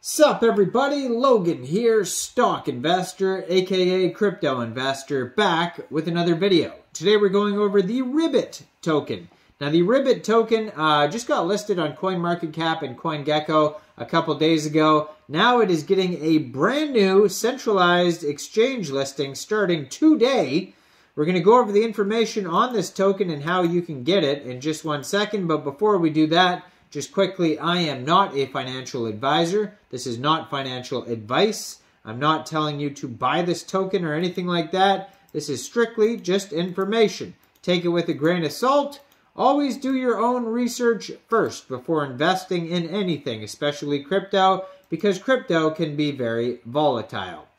Sup everybody, Logan here, stock investor, aka crypto investor, back with another video. Today we're going over the Ribbit token. Now the Ribbit token just got listed on CoinMarketCap and CoinGecko a couple days ago. Now it is getting a brand new centralized exchange listing starting today. We're going to go over the information on this token and how you can get it in just 1 second, but before we do that, just quickly, I am not a financial advisor. This is not financial advice. I'm not telling you to buy this token or anything like that. This is strictly just information. Take it with a grain of salt. Always do your own research first before investing in anything, especially crypto, because crypto can be very volatile.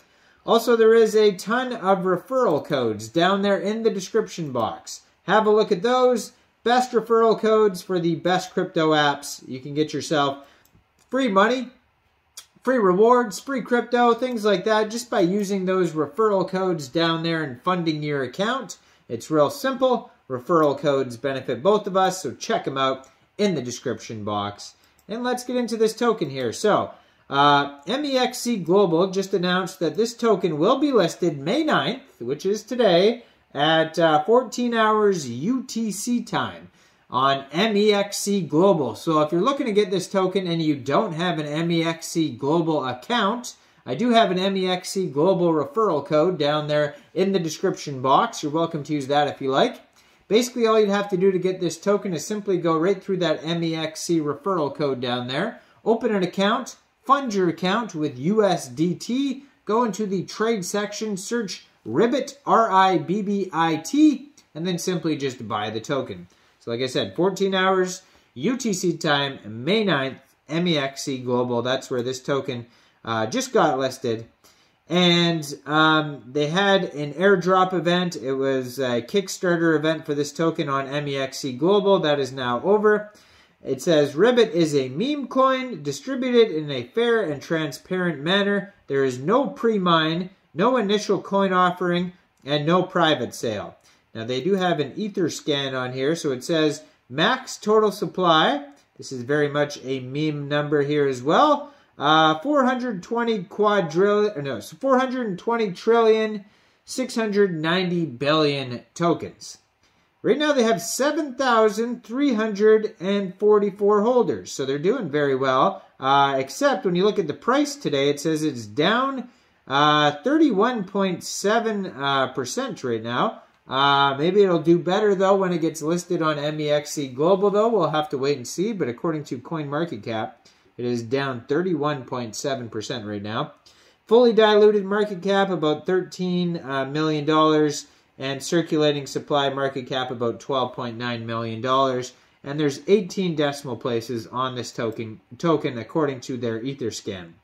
Also, there is a ton of referral codes down there in the description box. Have a look at those. Best referral codes for the best crypto apps. You can get yourself free money, free rewards, free crypto, things like that, just by using those referral codes down there and funding your account. It's real simple. Referral codes benefit both of us, so check them out in the description box. And let's get into this token here. So, Mexc Global just announced that this token will be listed May 9th, which is today, at 14 hours UTC time on Mexc Global. So if you're looking to get this token and you don't have an Mexc Global account, I do have an Mexc Global referral code down there in the description box. You're welcome to use that if you like. Basically, all you'd have to do to get this token is simply go right through that Mexc referral code down there, open an account, fund your account with USDT, go into the trade section, search Ribbit, R-I-B-B-I-T, and then simply just buy the token. So like I said, 14 hours, UTC time, May 9th, Mexc Global. That's where this token just got listed. And they had an airdrop event. It was a Kickstarter event for this token on Mexc Global. That is now over. It says, Ribbit is a meme coin distributed in a fair and transparent manner. There is no pre-mine, no initial coin offering, and no private sale. Now, they do have an ether scan on here, so it says max total supply. This is very much a meme number here as well. 420 trillion, 690 billion tokens. Right now, they have 7,344 holders, so they're doing very well. Except when you look at the price today, it says it's down 31.7% right now. Maybe it'll do better, though, when it gets listed on Mexc Global, though. We'll have to wait and see. But according to CoinMarketCap, it is down 31.7% right now. Fully diluted market cap, about $13 million. And circulating supply market cap, about $12.9 million. And there's 18 decimal places on this token according to their Etherscan.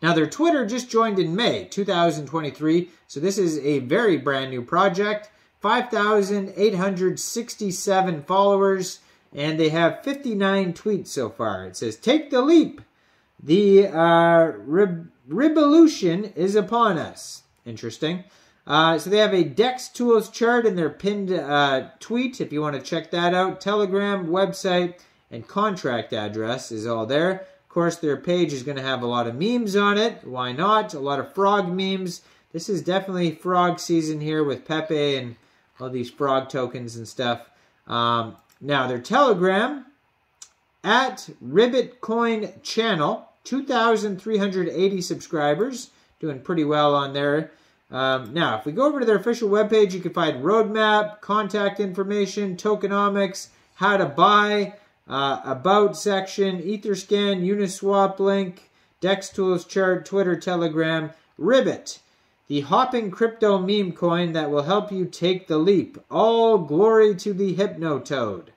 Now, their Twitter just joined in May 2023, so this is a very brand new project. 5,867 followers, and they have 59 tweets so far. It says, take the leap. The revolution is upon us. Interesting. So they have a DEX tools chart in their pinned tweet, if you want to check that out. Telegram, website, and contract address is all there. Of course, their page is going to have a lot of memes on it. Why not? A lot of frog memes. This is definitely frog season here with Pepe and all these frog tokens and stuff. Now, their Telegram, at Ribbit Coin Channel, 2,380 subscribers. Doing pretty well on there. Now, if we go over to their official webpage, you can find roadmap, contact information, tokenomics, how to buy, about section, Etherscan, Uniswap link, DEX tools chart, Twitter, Telegram, Ribbit, the hopping crypto meme coin that will help you take the leap. All glory to the Hypnotoad.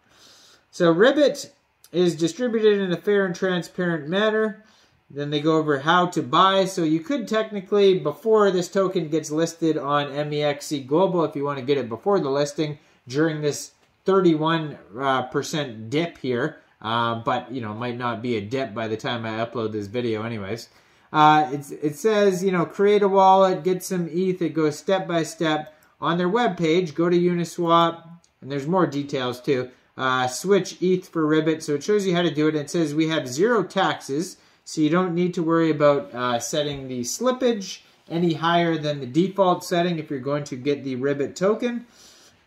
So Ribbit is distributed in a fair and transparent manner. Then they go over how to buy. So you could technically, before this token gets listed on Mexc Global, if you want to get it before the listing, during this 31% dip here, but, you know, might not be a dip by the time I upload this video anyways. It says, you know, create a wallet, get some ETH. It goes step by step. On their webpage, go to Uniswap, and there's more details too. Switch ETH for Ribbit, so it shows you how to do it. It says we have 0 taxes. so you don't need to worry about setting the slippage any higher than the default setting if you're going to get the Ribbit token.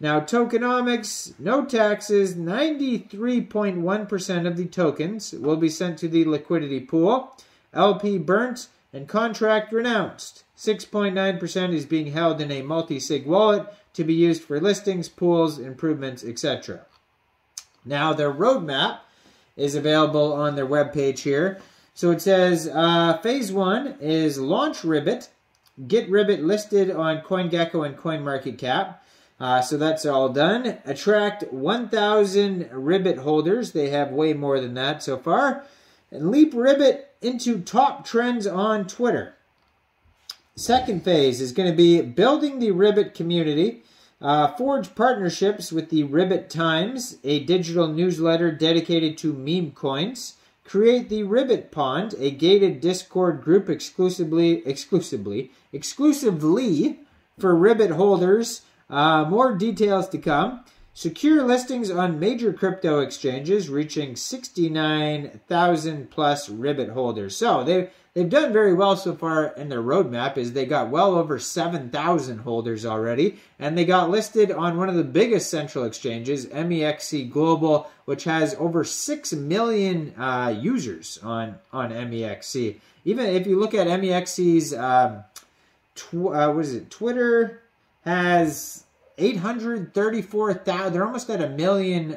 Now, tokenomics, no taxes, 93.1% of the tokens will be sent to the liquidity pool. LP burnt and contract renounced. 6.9% is being held in a multi-sig wallet to be used for listings, pools, improvements, etc. Now, their roadmap is available on their webpage here. So it says, Phase 1 is launch Ribbit, get Ribbit listed on CoinGecko and CoinMarketCap. So that's all done. Attract 1,000 Ribbit holders. They have way more than that so far. And leap Ribbit into top trends on Twitter. Second phase is going to be building the Ribbit community. Forge partnerships with the Ribbit Times, a digital newsletter dedicated to meme coins. Create the Ribbit Pond, a gated Discord group exclusively for Ribbit holders. More details to come. Secure listings on major crypto exchanges, reaching 69,000 plus Ribbit holders. So they've done very well so far in their roadmap. Is they got well over 7,000 holders already, and they got listed on one of the biggest central exchanges, Mexc Global, which has over 6 million users on Mexc. Even if you look at Mexc's Twitter has 834,000. They're almost at 1 million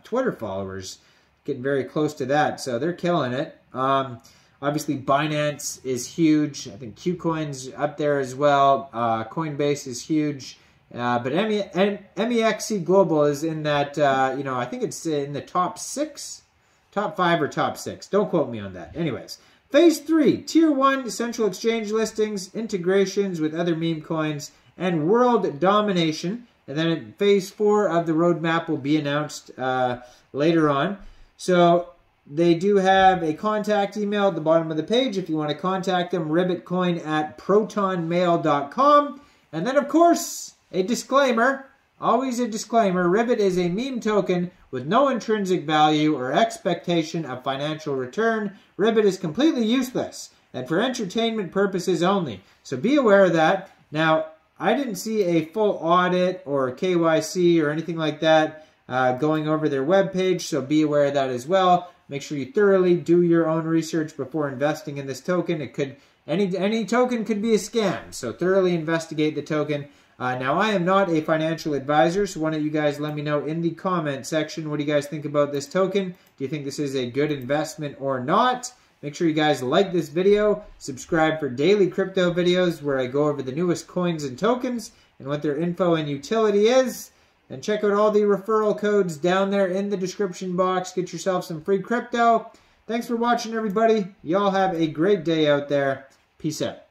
Twitter followers. Getting very close to that, so they're killing it. Obviously, Binance is huge. I think KuCoin's up there as well. Coinbase is huge. But Mexc Global is in that, I think it's in the top 6, top 5 or top 6. Don't quote me on that. Anyways, Phase 3, Tier 1 central exchange listings, integrations with other meme coins, and world domination. And then Phase 4 of the roadmap will be announced later on. So they do have a contact email at the bottom of the page if you want to contact them, ribbitcoin@protonmail.com. And then, of course, a disclaimer, always a disclaimer, Ribbit is a meme token with no intrinsic value or expectation of financial return. Ribbit is completely useless and for entertainment purposes only. So be aware of that. Now, I didn't see a full audit or KYC or anything like that going over their webpage, so be aware of that as well. Make sure you thoroughly do your own research before investing in this token. It could any token could be a scam, so thoroughly investigate the token. Now, I am not a financial advisor, so why don't you guys let me know in the comment section, what do you guys think about this token? Do you think this is a good investment or not? Make sure you guys like this video, subscribe for daily crypto videos where I go over the newest coins and tokens and what their info and utility is. And check out all the referral codes down there in the description box. Get yourself some free crypto. Thanks for watching, everybody. Y'all have a great day out there. Peace out.